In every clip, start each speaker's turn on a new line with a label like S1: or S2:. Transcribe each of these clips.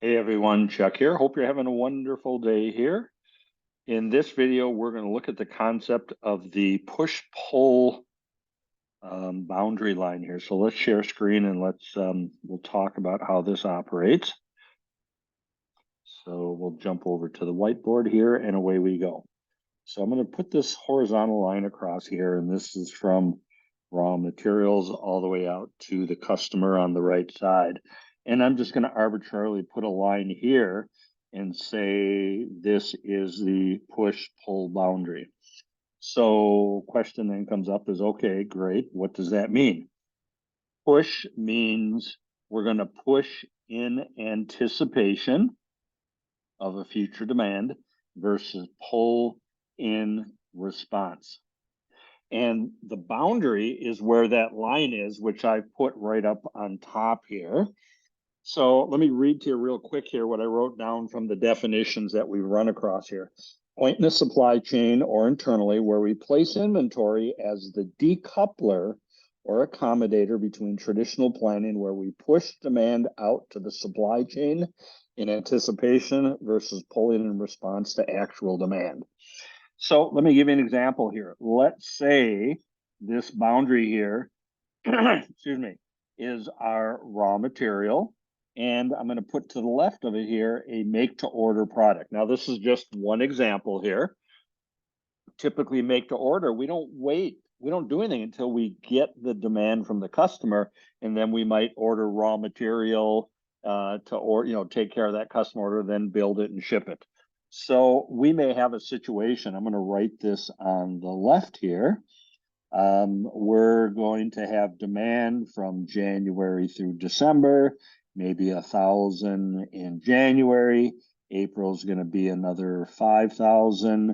S1: Hey everyone, Chuck here. Hope you're having a wonderful day here. In this video, we're going to look at the concept of the push-pull boundary line here. So let's share screen and we'll talk about how this operates. So we'll jump over to the whiteboard here and away we go. So I'm going to put this horizontal line across here, and this is from raw materials all the way out to the customer on the right side. And I'm just going to arbitrarily put a line here and say this is the push-pull boundary. So question then comes up is, okay, great. What does that mean? Push means we're going to push in anticipation of a future demand versus pull in response. And the boundary is where that line is, which I put right up on top here. So let me read to you real quick here what I wrote down from the definitions that we run across here. Point in a supply chain or internally where we place inventory as the decoupler or accommodator between traditional planning, where we push demand out to the supply chain in anticipation versus pulling in response to actual demand. So let me give you an example here. Let's say this boundary here, excuse me, is our raw material. And I'm going to put to the left of it here a make to order product. Now, this is just one example here. Typically make to order, we don't wait. We don't do anything until we get the demand from the customer, and then we might order raw material take care of that customer order, then build it and ship it. So we may have a situation. I'm going to write this on the left here. We're going to have demand from January through December, maybe 1,000 in January. April's going to be another 5,000.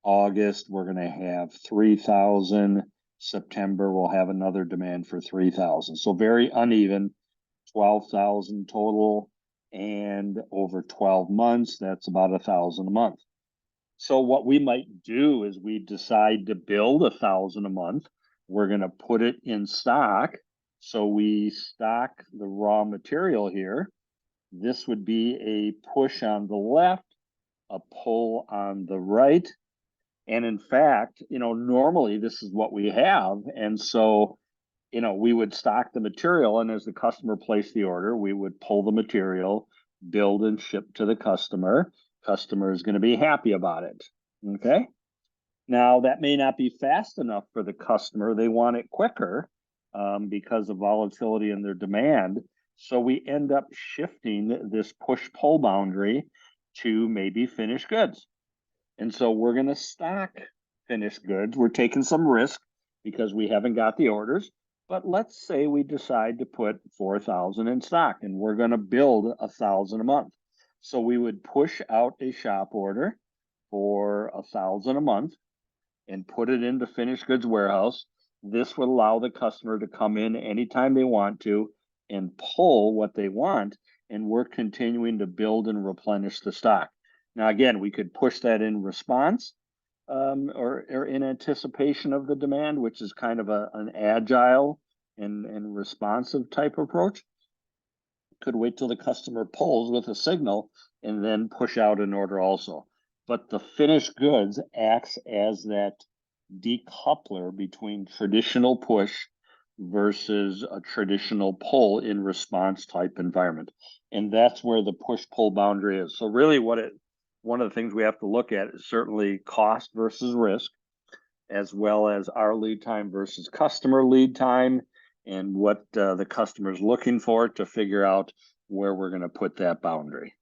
S1: August, we're going to have 3,000. September, we'll have another demand for 3,000. So very uneven, 12,000 total. And over 12 months, that's about 1,000 a month. So what we might do is we decide to build 1,000 a month. We're going to put it in stock. So we stock the raw material here. This would be a push on the left, a pull on the right. And in fact, normally this is what we have. And so, we would stock the material, and as the customer placed the order, we would pull the material, build and ship to the customer. Customer is going to be happy about it. Okay. Now that may not be fast enough for the customer. They want it quicker because of volatility in their demand. So we end up shifting this push-pull boundary to maybe finished goods. And so we're going to stock finished goods. We're taking some risk because we haven't got the orders. But let's say we decide to put 4,000 in stock, and we're going to build 1,000 a month. So we would push out a shop order for 1,000 a month and put it into finished goods warehouse. This would allow the customer to come in anytime they want to and pull what they want, and we're continuing to build and replenish the stock. Now, again, we could push that in response or in anticipation of the demand, which is kind of an agile and responsive type approach. Could wait till the customer pulls with a signal and then push out an order also. But the finished goods acts as that decoupler between traditional push versus a traditional pull in response type environment. And that's where the push-pull boundary is. So really one of the things we have to look at is certainly cost versus risk, as well as our lead time versus customer lead time, and what the customer is looking for to figure out where we're going to put that boundary.